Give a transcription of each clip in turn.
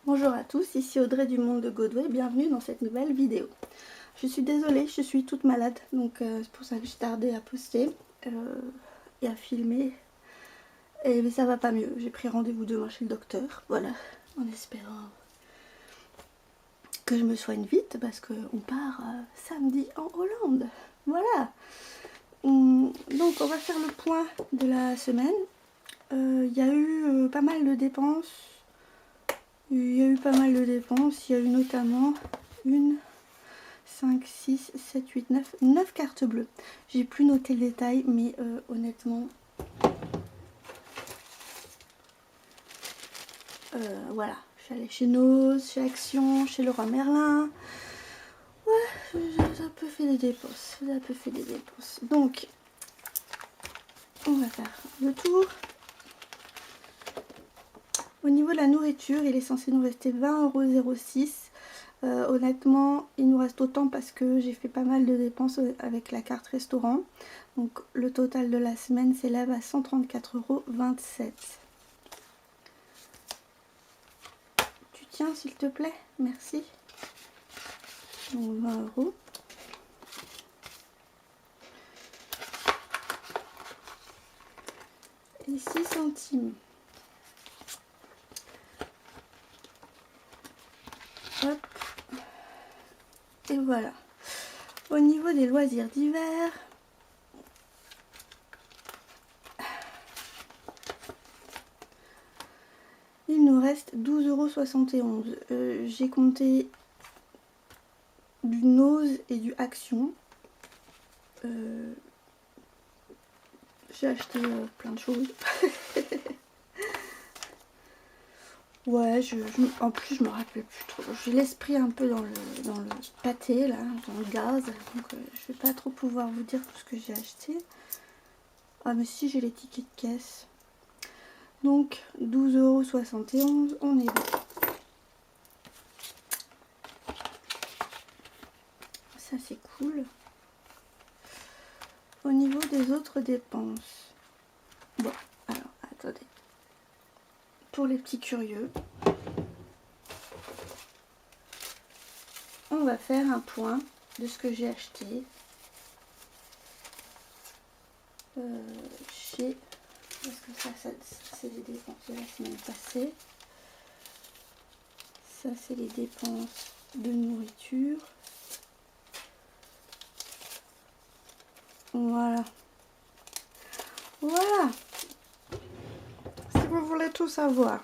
Bonjour à tous, ici Audrey du Monde de Godway, bienvenue dans cette nouvelle vidéo. Je suis désolée, je suis toute malade, donc c'est pour ça que j'ai tardé à poster et à filmer. Mais ça va pas mieux, j'ai pris rendez-vous demain chez le docteur, voilà, en espérant que je me soigne vite parce qu'on part samedi en Hollande, voilà. Donc on va faire le point de la semaine. Il y a eu pas mal de dépenses. Il y a eu notamment 1, 5, 6, 7, 8, 9 cartes bleues. J'ai plus noté le détail, mais honnêtement, voilà. Je suis allée chez Nose, chez Action, chez Leroy Merlin. Ouais, j'ai un peu fait des dépenses. Donc, on va faire le tour. Au niveau de la nourriture, il est censé nous rester 20,06 €. Honnêtement, il nous reste autant parce que j'ai fait pas mal de dépenses avec la carte restaurant. Donc le total de la semaine s'élève à 134,27 €. Tu tiens s'il te plaît, merci. Donc 20 €. Et 6 centimes. Hop. Et voilà. Au niveau des loisirs d'hiver, il nous reste 12,71 €. J'ai compté du Nose et du Action. J'ai acheté plein de choses. Ouais, en plus je me rappelle plus trop. J'ai l'esprit un peu dans le pâté là, dans le gaz. Donc je vais pas trop pouvoir vous dire tout ce que j'ai acheté. Ah mais si, j'ai les tickets de caisse. Donc 12,71 €, on est bon. Ça c'est cool. Au niveau des autres dépenses. Bon, alors attendez. Pour les petits curieux, on va faire un point de ce que j'ai acheté chez... Parce que ça c'est les dépenses de la semaine passée. Ça c'est les dépenses de nourriture. Voilà. Voilà. Si vous voulez tout savoir.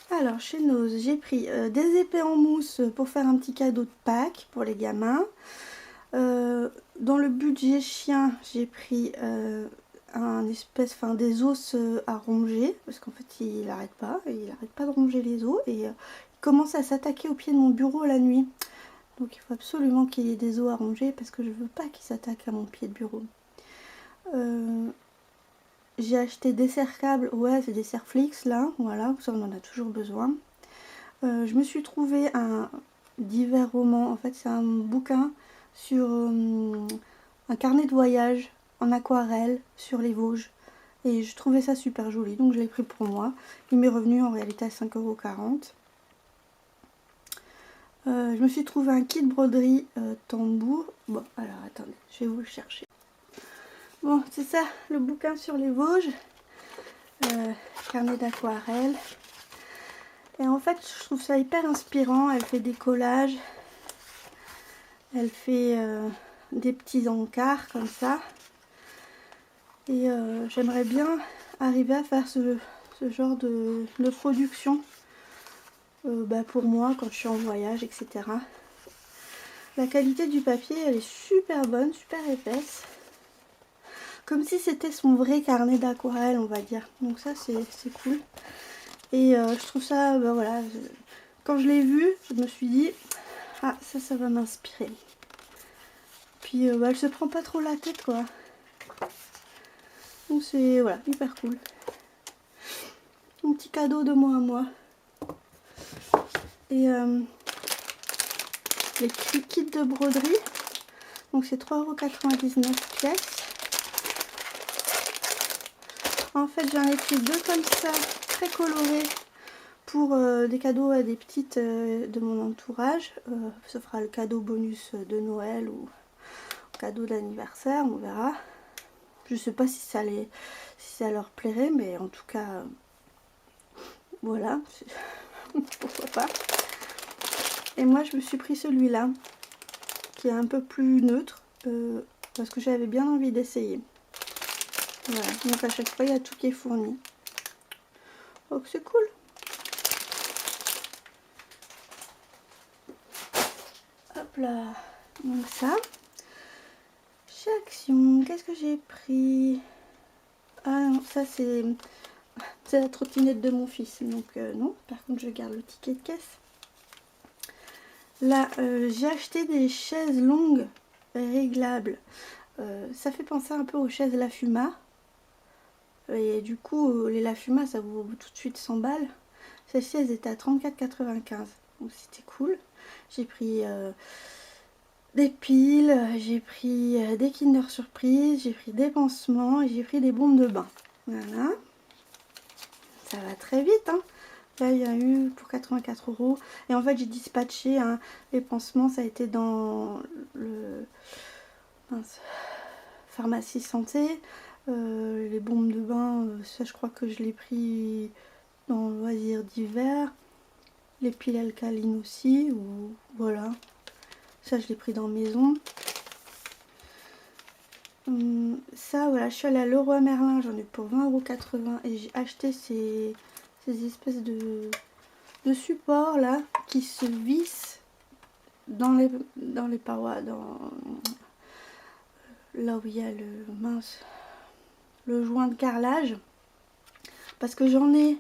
Alors chez Nose, j'ai pris des épées en mousse pour faire un petit cadeau de Pâques pour les gamins. Dans le budget chien, j'ai pris des os à ronger, parce qu'en fait il arrête pas de ronger les os et il commence à s'attaquer au pied de mon bureau la nuit. Donc il faut absolument qu'il y ait des os à ronger parce que je veux pas qu'il s'attaque à mon pied de bureau. J'ai acheté des serre-câbles, ouais c'est des serre-flix là, voilà, ça on en a toujours besoin. Je me suis trouvé un divers romans, en fait c'est un bouquin sur un carnet de voyage en aquarelle sur les Vosges. Et je trouvais ça super joli, donc je l'ai pris pour moi. Il m'est revenu en réalité à 5,40 €. Je me suis trouvé un kit broderie tambour. Bon, alors attendez, je vais vous le chercher. Bon, c'est ça, le bouquin sur les Vosges. Carnet d'aquarelle. Et en fait, je trouve ça hyper inspirant. Elle fait des collages. Elle fait des petits encarts comme ça. Et j'aimerais bien arriver à faire ce genre de production pour moi quand je suis en voyage, etc. La qualité du papier, elle est super bonne, super épaisse. Comme si c'était son vrai carnet d'aquarelle, on va dire. Donc ça, c'est cool. Et je trouve ça, voilà, quand je l'ai vu, je me suis dit, ah, ça va m'inspirer. Puis, elle se prend pas trop la tête, quoi. Donc c'est, voilà, hyper cool. Un petit cadeau de moi à moi. Et les kits de broderie, donc c'est 3,99 € pièce. En fait, j'en ai pris 2 comme ça, très colorés, pour des cadeaux à des petites de mon entourage. Ce fera le cadeau bonus de Noël ou cadeau d'anniversaire, on verra. Je sais pas si ça leur plairait, mais en tout cas, voilà, pourquoi pas. Et moi, je me suis pris celui-là, qui est un peu plus neutre, parce que j'avais bien envie d'essayer. Voilà, donc à chaque fois, il y a tout qui est fourni. Donc c'est cool. Hop là, donc ça. Chez Action, qu'est-ce que j'ai pris? Ah non, ça c'est la trottinette de mon fils, donc non. Par contre, je garde le ticket de caisse. Là, j'ai acheté des chaises longues réglables. Ça fait penser un peu aux chaises Lafuma. Et du coup, les Lafuma, ça vaut tout de suite 100 balles. Celles-ci, elles étaient à 34,95. Donc c'était cool. J'ai pris des piles, j'ai pris des Kinder Surprise, j'ai pris des pansements et j'ai pris des bombes de bain. Voilà. Ça va très vite, hein. Là, il y a eu pour 84 €. Et en fait, j'ai dispatché hein, les pansements, ça a été dans le pharmacie santé. Les bombes de bain, ça, je crois que je l'ai pris dans loisirs d'hiver. Les piles alcalines aussi, ou voilà. Ça, je l'ai pris dans maison. Ça, voilà, je suis allée à Leroy Merlin, j'en ai pour 20,80 € et j'ai acheté ces espèces de supports là qui se vissent dans les parois, là où il y a le joint de carrelage, parce que j'en ai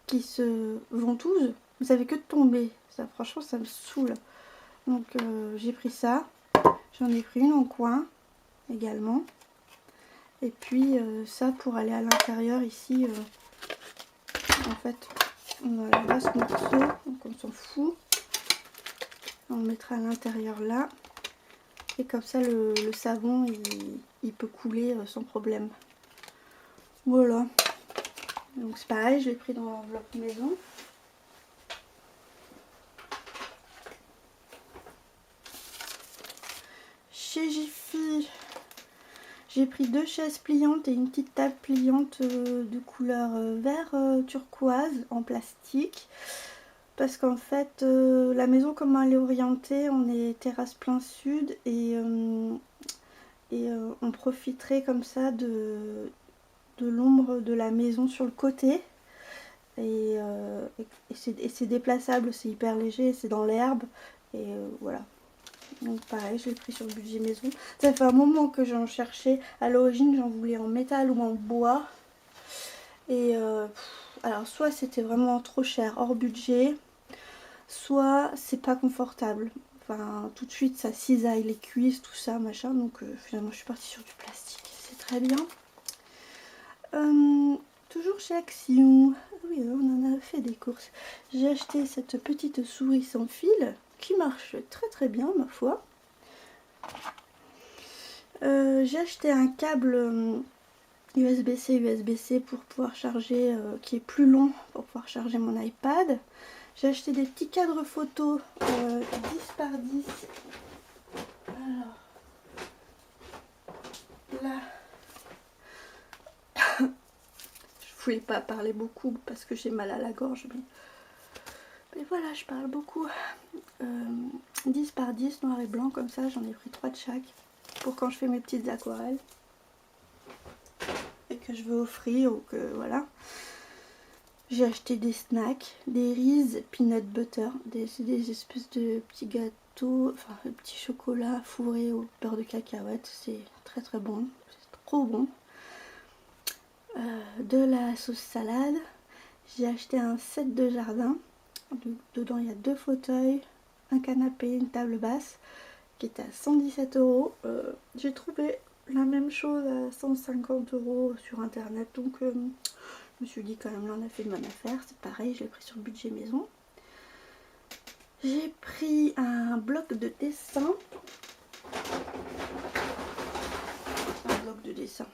qui se ventousent, mais ça fait que de tomber. Ça, franchement, ça me saoule. Donc j'ai pris ça. J'en ai pris une en coin également. Et puis ça pour aller à l'intérieur ici. En fait, on a ce morceau, donc on s'en fout. On le mettra à l'intérieur là. Et comme ça le savon il peut couler sans problème. Voilà. Donc c'est pareil, je l'ai pris dans l'enveloppe maison. Chez Jiffy, j'ai pris 2 chaises pliantes et une petite table pliante de couleur vert turquoise en plastique. Parce qu'en fait, la maison, comment elle est orientée, on est terrasse plein sud et on profiterait comme ça de l'ombre de la maison sur le côté. Et c'est déplaçable, c'est hyper léger, c'est dans l'herbe. Et voilà. Donc pareil, je l'ai pris sur le budget maison. Ça fait un moment que j'en cherchais. À l'origine, j'en voulais en métal ou en bois. Et alors soit c'était vraiment trop cher, hors budget, soit c'est pas confortable. Enfin, tout de suite, ça cisaille les cuisses, tout ça, machin. Donc finalement, je suis partie sur du plastique. C'est très bien. Toujours chez Action. Oui, on en a fait des courses. J'ai acheté cette petite souris sans fil qui marche très très bien, ma foi. J'ai acheté un câble USB-C, USB-C pour pouvoir charger, qui est plus long pour pouvoir charger mon iPad. J'ai acheté des petits cadres photos 10 par 10. Alors, là, je voulais pas parler beaucoup parce que j'ai mal à la gorge, mais voilà, je parle beaucoup. 10 par 10, noir et blanc, comme ça, j'en ai pris 3 de chaque pour quand je fais mes petites aquarelles et que je veux offrir ou que voilà. J'ai acheté des snacks, des Reese's peanut butter, c'est des espèces de petits gâteaux, enfin de petits chocolats fourrés au beurre de cacahuète, c'est très très bon, c'est trop bon. De la sauce salade, j'ai acheté un set de jardin, dedans il y a 2 fauteuils, un canapé, une table basse, qui était à 117 €. J'ai trouvé la même chose à 150 € sur internet, donc je me suis dit quand même là on a fait une bonne affaire. C'est pareil, je l'ai pris sur le budget maison. J'ai pris un bloc de dessin. Un bloc de dessin.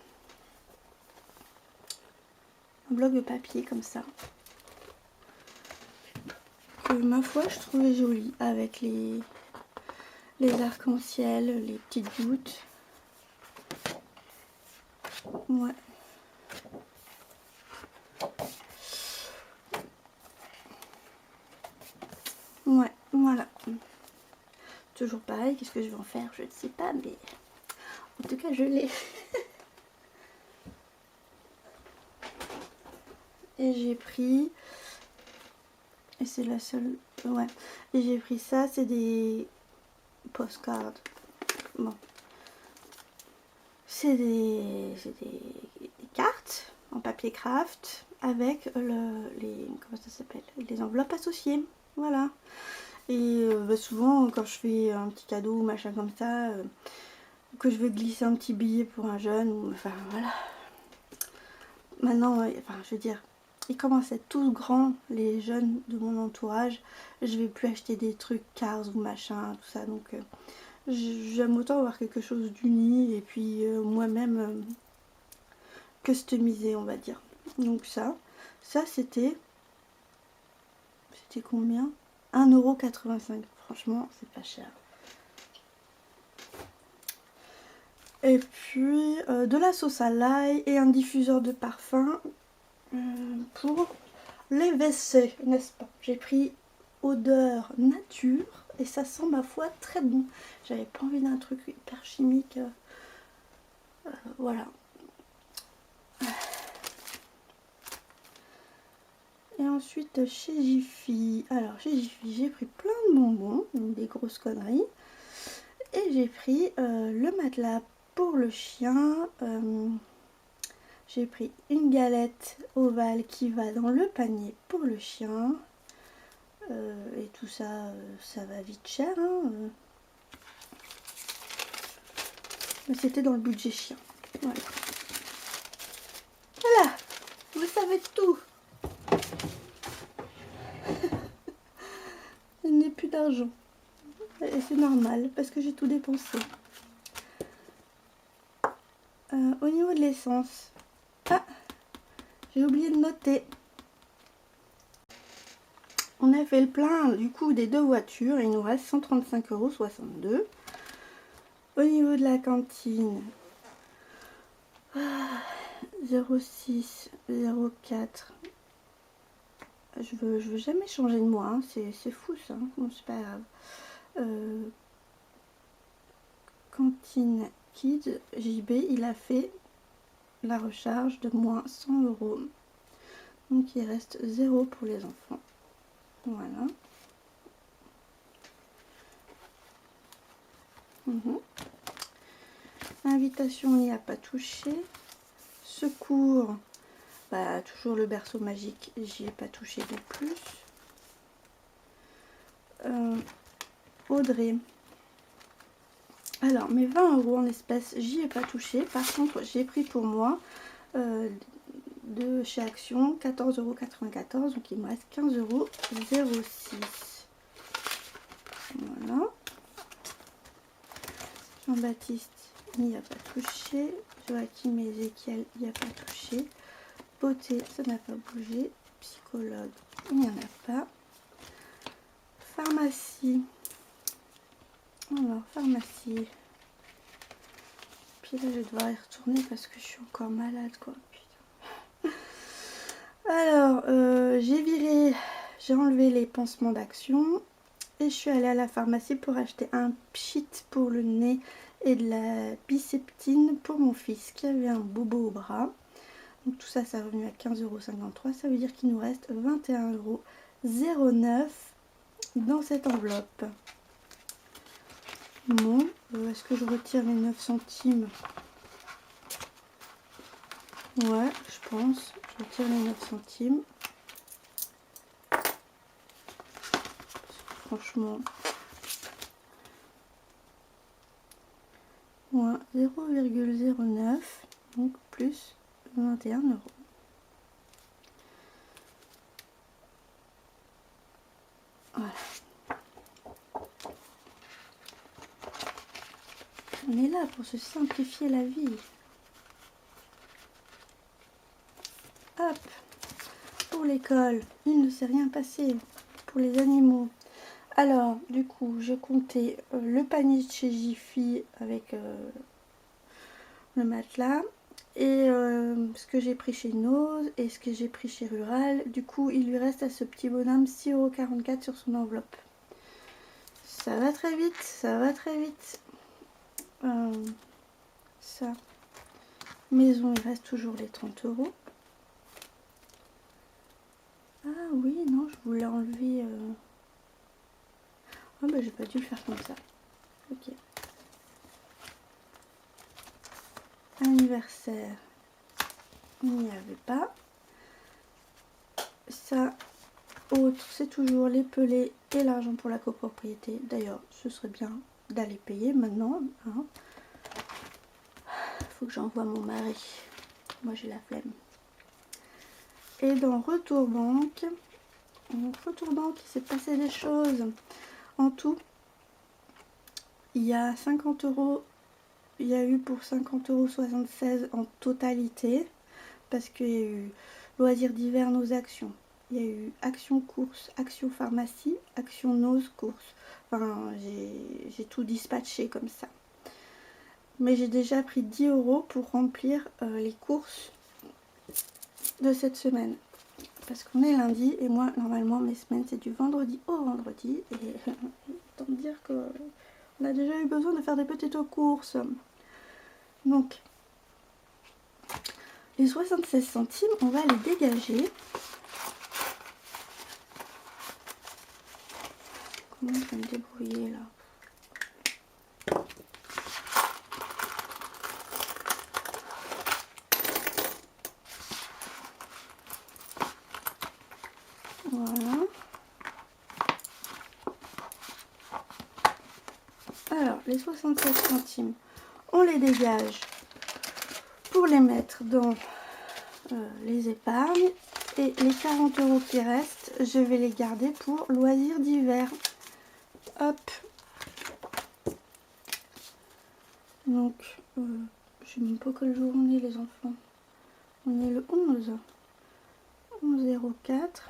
Un bloc de papier comme ça. Que ma foi je trouvais joli avec les arcs-en-ciel, les petites gouttes. Ouais. Ouais, voilà. Toujours pareil, qu'est-ce que je vais en faire? Je ne sais pas, mais en tout cas, je l'ai. Et j'ai pris... Et c'est la seule... Ouais. Et j'ai pris ça, c'est des postcards. Bon. C'est des cartes en papier craft avec les... Comment ça s'appelle? Les enveloppes associées. Voilà. Et souvent, quand je fais un petit cadeau ou machin comme ça, que je veux glisser un petit billet pour un jeune, ou enfin voilà. Maintenant, enfin je veux dire, ils commencent à être tous grands, les jeunes de mon entourage. Je vais plus acheter des trucs Cars ou machin, tout ça. Donc j'aime autant avoir quelque chose d'uni et puis moi-même customiser, on va dire. Donc ça c'était combien? 1,85 €. Franchement, c'est pas cher. Et puis de la sauce à l'ail et un diffuseur de parfum pour les WC, n'est-ce pas? J'ai pris odeur nature et ça sent ma foi très bon. J'avais pas envie d'un truc hyper chimique. Voilà. Et ensuite chez Jiffy. Alors chez Jiffy, j'ai pris plein de bonbons, des grosses conneries. Et j'ai pris le matelas pour le chien. J'ai pris une galette ovale qui va dans le panier pour le chien. Et tout ça, ça va vite cher. Hein. Mais c'était dans le budget chien. Voilà. Voilà, vous savez tout. Il n'y a plus d'argent. Et c'est normal parce que j'ai tout dépensé. Au niveau de l'essence, j'ai oublié de noter. On a fait le plein du coup des deux voitures et il nous reste 135,62 €. Au niveau de la cantine, 0,6, 0,4. Je veux jamais changer de mois, hein. C'est fou ça, hein. Bon, c'est pas grave. Cantine Kids, JB, il a fait la recharge de moins 100 €. Donc il reste 0 pour les enfants. Voilà. Invitation, il n'y a pas touché. Secours, toujours le berceau magique, j'y ai pas touché de plus. Audrey. Alors, mes 20 € en espèces, j'y ai pas touché. Par contre, j'ai pris pour moi de chez Action 14,94 €. Donc, il me reste 15,06 €. Voilà. Jean-Baptiste, il n'y a pas touché. Joachim et Ezekiel, il n'y a pas touché. Beauté, ça n'a pas bougé. Psychologue, il n'y en a pas. Pharmacie. Alors, pharmacie. Puis là, je vais devoir y retourner parce que je suis encore malade, quoi. Putain. Alors, j'ai enlevé les pansements d'Action. Et je suis allée à la pharmacie pour acheter un pchit pour le nez et de la biceptine pour mon fils qui avait un bobo au bras. Donc tout ça, ça est revenu à 15,53 €. Ça veut dire qu'il nous reste 21,09 € dans cette enveloppe. Bon, est-ce que je retire les 9 centimes? Ouais, je pense. Je retire les 9 centimes. Franchement... moins 0,09, donc plus 21 €. Voilà. On est là pour se simplifier la vie. Hop, pour l'école, il ne s'est rien passé. Pour les animaux. Alors, du coup, j'ai compté le panier de chez Jiffy avec le matelas. Et ce que j'ai pris chez Nose et ce que j'ai pris chez Rural. Du coup, il lui reste à ce petit bonhomme 6,44 € sur son enveloppe. Ça va très vite, ça va très vite. Ça. Maison, il reste toujours les 30 €. Ah oui, non, je voulais enlever... Ah bah j'ai pas dû le faire comme ça. Ok. Anniversaire. Il n'y avait pas. Ça, autre, c'est toujours les pelés et l'argent pour la copropriété. D'ailleurs, ce serait bien d'aller payer maintenant. Hein. Faut que j'envoie mon mari. Moi, j'ai la flemme. Et dans Retour Banque, il s'est passé des choses. En tout, il y a 50 €. Il y a eu pour 50,76 € en totalité. Parce qu'il y a eu loisirs d'hiver, nos actions. Il y a eu action course, action pharmacie, action nose course. Enfin, j'ai tout dispatché comme ça. Mais j'ai déjà pris 10 € pour remplir les courses de cette semaine. Parce qu'on est lundi et moi, normalement, mes semaines, c'est du vendredi au vendredi. Et autant dire qu'on a déjà eu besoin de faire des petites courses. Donc, les 76 centimes, on va les dégager. Comment je vais me débrouiller là? Voilà. Alors, les 67 centimes, on les dégage pour les mettre dans les épargnes. Et les 40 € qui restent, je vais les garder pour loisirs d'hiver. Hop. Donc, je sais même pas quel jour on est, les enfants. On est le 11. 11,04.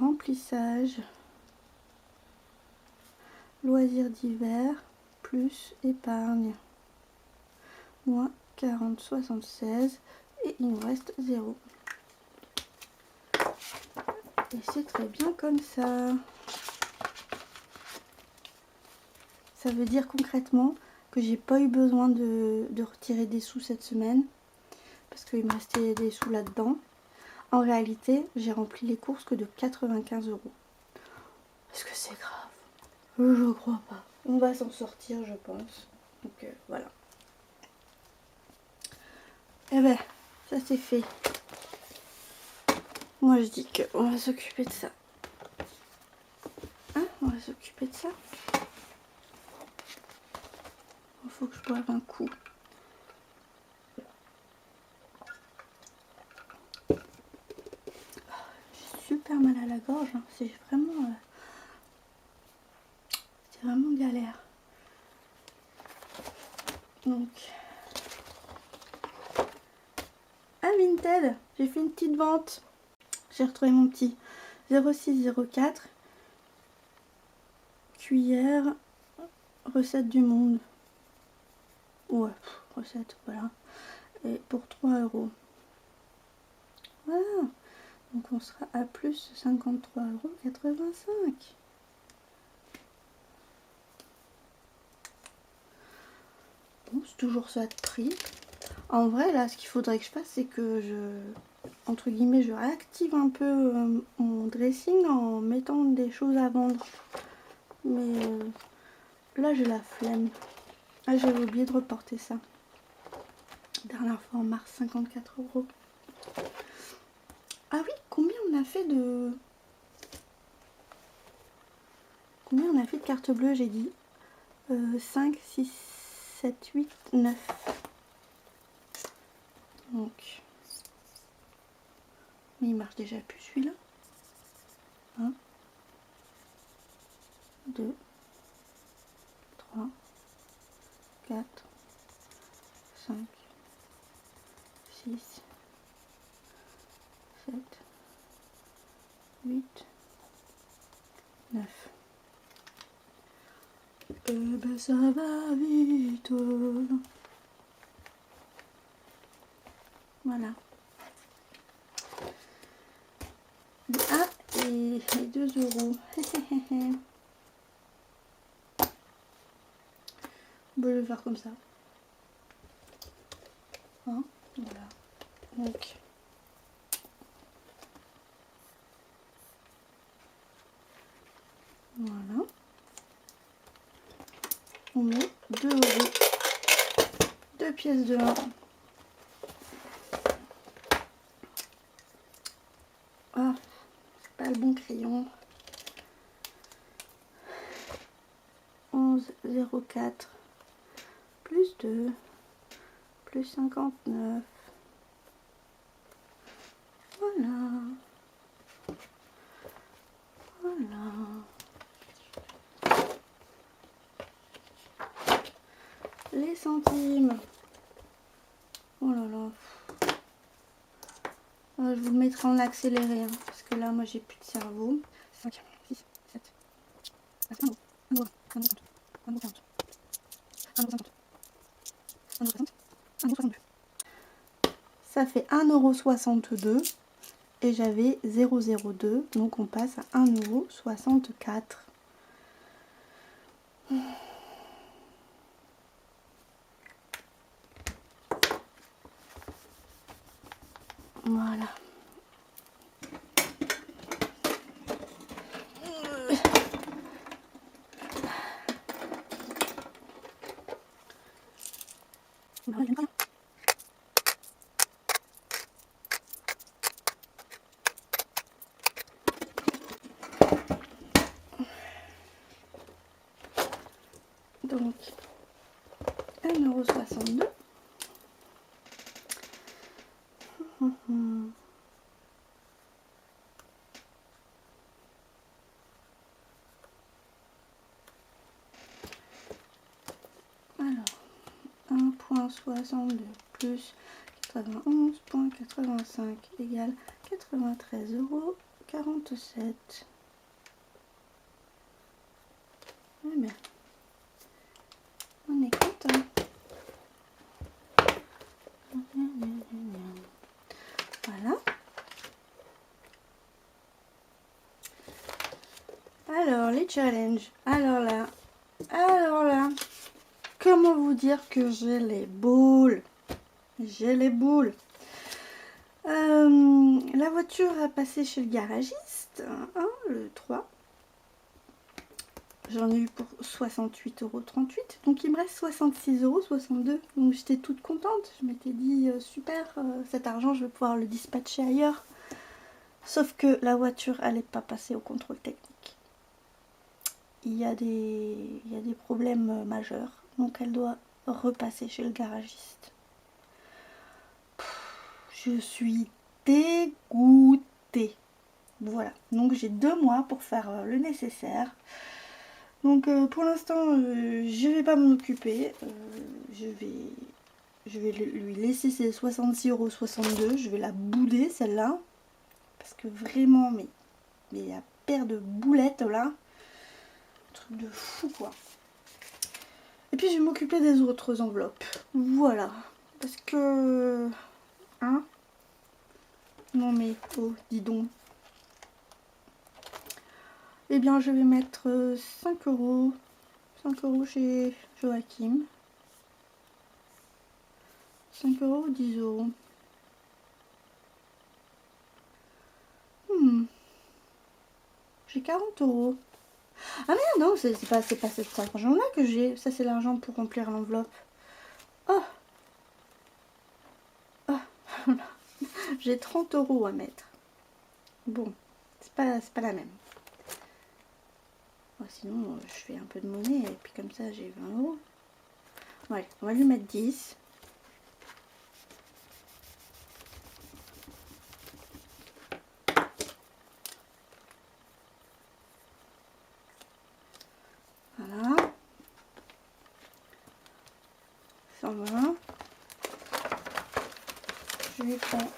Remplissage. Loisirs d'hiver. Plus épargne. Moins 40,76. Et il nous reste 0. Et c'est très bien comme ça. Ça veut dire concrètement que j'ai pas eu besoin de retirer des sous cette semaine. Parce qu'il me restait des sous là-dedans. En réalité, j'ai rempli les courses que de 95 €. Est-ce que c'est grave? Je crois pas. On va s'en sortir, je pense. Donc voilà. Et ben, ça c'est fait. Moi je dis qu'on va s'occuper de ça. Hein? On va s'occuper de ça. Il faut que je boive un coup. J'ai super mal à la gorge. Hein. C'est vraiment galère. Donc, à Vinted, j'ai fait une petite vente. J'ai retrouvé mon petit 0604 cuillère recette du monde. Ouais, recette, voilà. Et pour 3 €. Voilà. Donc on sera à plus 53,85 €. Bon, c'est toujours ça de prix. En vrai, là, ce qu'il faudrait que je fasse, c'est que entre guillemets, je réactive un peu mon dressing en mettant des choses à vendre. Mais là, j'ai la flemme. Ah, j'avais oublié de reporter ça. Dernière fois en mars, 54 €. Ah oui, combien on a fait de... Combien on a fait de cartes bleues, j'ai dit 5, 6, 7, 8, 9. Donc... Mais il marche déjà plus celui-là. 1, 2, 3, 4, 5, 6, 7, 8, 9. Eh ben ça va vite. Voilà. 1 et 2 euros. Bon, je vais faire comme ça. Hein, voilà. Donc. Voilà. On met 2 euros. 2 pièces de 1. Ah, c'est pas le bon crayon. 11,04 plus 2 plus 59. Voilà. Voilà. Les centimes. Oh là là. Je vous le mettrai en accéléré, hein, parce que là, moi, j'ai plus de cerveau. 5, 6, 7, 1 euro, 1 euro, 1 euro, 1 euro 40, 1 euro 50, 1 euro 60, 1 euro 62. Ça fait 1,62 € et j'avais 0,02, donc on passe à 1,64 €. Voilà. Donc 1,62 €. Alors 1,62 plus 91,85 égale 93,47 €. Eh bien, on est content. Voilà. Alors, les challenges. Alors là, comment vous dire que j'ai les boules? J'ai les boules. La voiture a passé chez le garagiste, hein, le 3. J'en ai eu pour 68,38 €. Donc il me reste 66,62 €. Donc j'étais toute contente. Je m'étais dit, super, cet argent, je vais pouvoir le dispatcher ailleurs. Sauf que la voiture, elle n'est pas passée au contrôle technique. Il y a des problèmes majeurs. Donc elle doit repasser chez le garagiste. Je suis dégoûtée. Voilà. Donc j'ai 2 mois pour faire le nécessaire. Donc pour l'instant, je vais pas m'en occuper. Je vais lui laisser ses 66,62 €. Je vais la bouder celle-là. Parce que vraiment, mais la paire de boulettes là, un truc de fou quoi. Et puis je vais m'occuper des autres enveloppes. Voilà. Parce que... Hein? Non mais, oh, dis donc. Eh bien, je vais mettre 5 €. 5 € chez Joachim. 5 €, 10 €. J'ai 40 €. Ah merde, non, c'est pas cet argent-là que j'ai. Ça, c'est l'argent pour remplir l'enveloppe. Oh, oh. J'ai 30 € à mettre. Bon, c'est pas la même. Sinon, je fais un peu de monnaie et puis comme ça, j'ai 20 €. Ouais, on va lui mettre 10. Voilà. 120. Je lui prends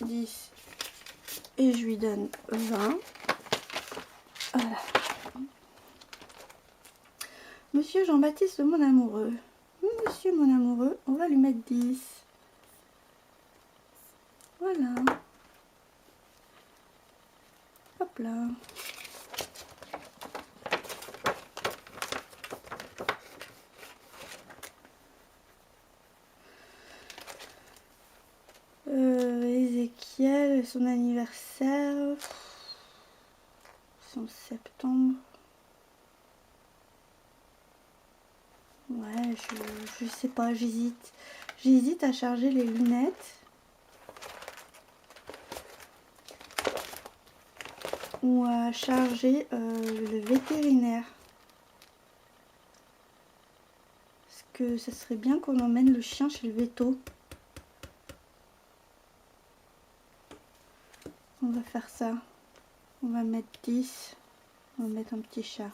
10 Et je lui donne 20. Voilà. Monsieur Jean-Baptiste, mon amoureux. Monsieur mon amoureux, on va lui mettre 10. Voilà. Hop là. Ézéchiel, son anniversaire. C'est en septembre. Ouais, je sais pas, j'hésite. J'hésite à charger les lunettes. Ou à charger le vétérinaire. Parce que ça serait bien qu'on emmène le chien chez le véto. On va faire ça. On va mettre 10. On va mettre un petit chat.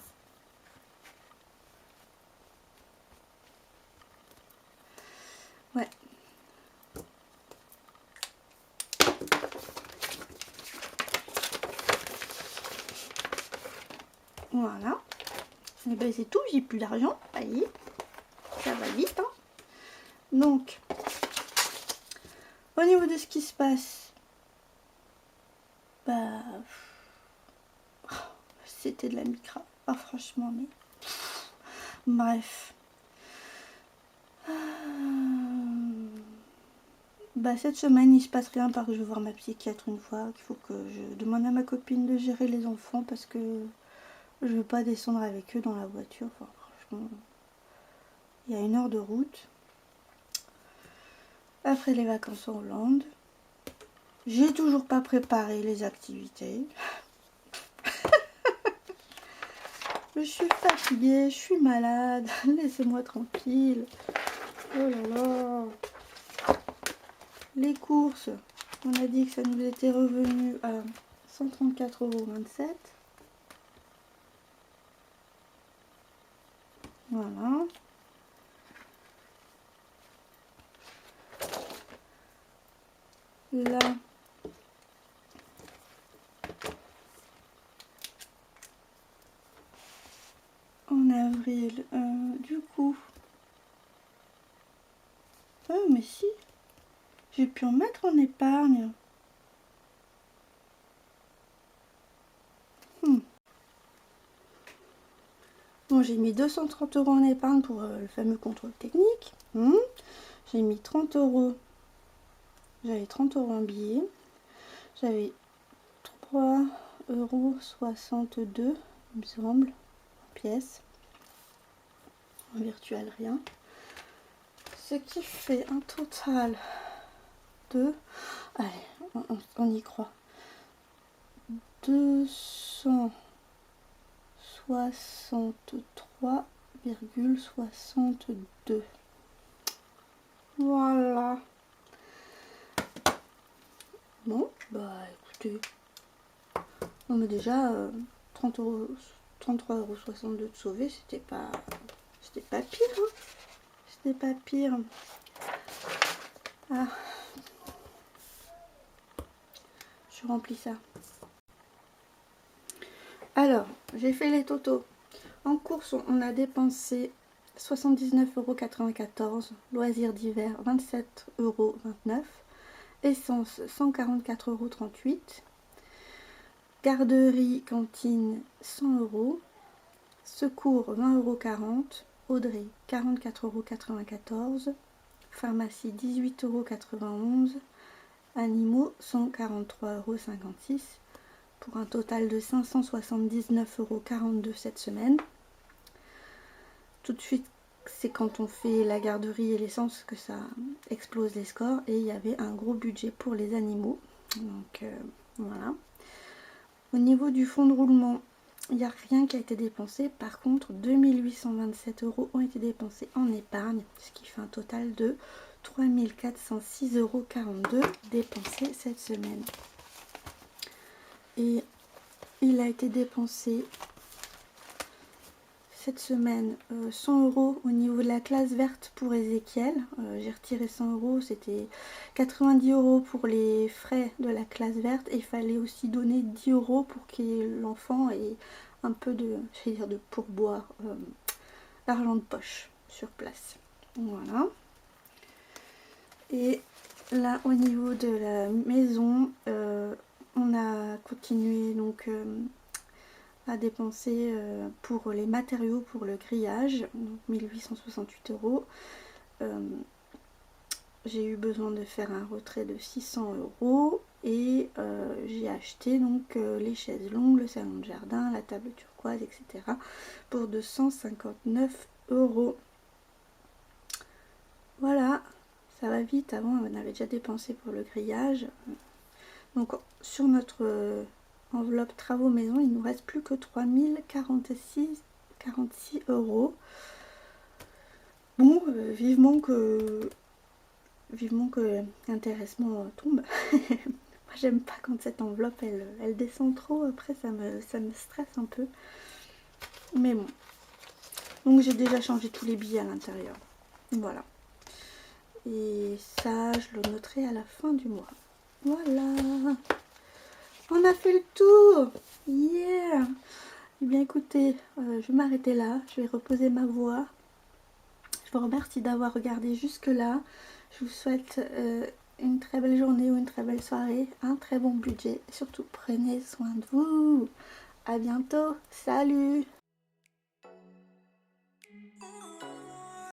Ouais. Voilà. Et ben c'est tout, j'ai plus d'argent. Allez, ça va vite. Hein. Donc, au niveau de ce qui se passe, bah, c'était de la micra. Ah, franchement, mais bref. Bah, cette semaine, il se passe rien parce que je vais voir ma psychiatre une fois. Il faut que je demande à ma copine de gérer les enfants parce que je veux pas descendre avec eux dans la voiture. Enfin, franchement, il y a 1 heure de route. Après les vacances en Hollande, j'ai toujours pas préparé les activités. Je suis fatiguée, je suis malade, laissez-moi tranquille. Oh là là. Les courses, on a dit que ça nous était revenu à 134,27 €. Voilà. Là, en avril, du coup, mais si, j'ai pu en mettre en épargne. Bon, j'ai mis 230 € en épargne pour le fameux contrôle technique. J'ai mis 30 €. J'avais 30 € en billets. J'avais 3,62 €, il me semble, en pièces. En virtuel, rien. Ce qui fait un total de... Allez, on y croit. 263,62. Voilà. Bon, bah écoutez, on met déjà 33,62 € de sauver, c'était pas pire, hein. C'était pas pire. Ah, je remplis ça. Alors, j'ai fait les totaux. En course, on a dépensé 79,94 €, loisirs d'hiver 27,29 €, essence 144,38 €, garderie, cantine 100 €, secours 20,40 €, Audrey 44,94 €, pharmacie 18,91 €, animaux 143,56 € pour un total de 579,42 € cette semaine. Tout de suite, c'est quand on fait la garderie et l'essence que ça explose les scores, et il y avait un gros budget pour les animaux. Donc voilà. Au niveau du fonds de roulement, il n'y a rien qui a été dépensé. Par contre, 2827 € ont été dépensés en épargne, ce qui fait un total de 3406,42 € dépensés cette semaine. Et il a été dépensé cette semaine 100 € au niveau de la classe verte pour Ezekiel. J'ai retiré 100 €, c'était 90 € pour les frais de la classe verte et il fallait aussi donner 10 € pour que l'enfant ait un peu de, je vais dire, de pourboire, d'argent de poche sur place. Voilà. Et là au niveau de la maison, on a continué donc à dépenser pour les matériaux pour le grillage, donc 1868 €. J'ai eu besoin de faire un retrait de 600 € et j'ai acheté donc les chaises longues, le salon de jardin, la table turquoise, etc. pour 259 €. Voilà, ça va vite. Avant on avait déjà dépensé pour le grillage. Donc sur notre enveloppe travaux maison, il nous reste plus que 46 € Bon, vivement que l'intéressement tombe. Moi j'aime pas quand cette enveloppe elle descend trop, après ça me stresse un peu. Mais bon. Donc j'ai déjà changé tous les billets à l'intérieur. Voilà. Et ça je le noterai à la fin du mois. Voilà. On a fait le tour. Yeah. Eh bien écoutez, je vais m'arrêter là. Je vais reposer ma voix. Je vous remercie d'avoir regardé jusque là. Je vous souhaite une très belle journée ou une très belle soirée, un très bon budget. Et surtout, prenez soin de vous. À bientôt. Salut.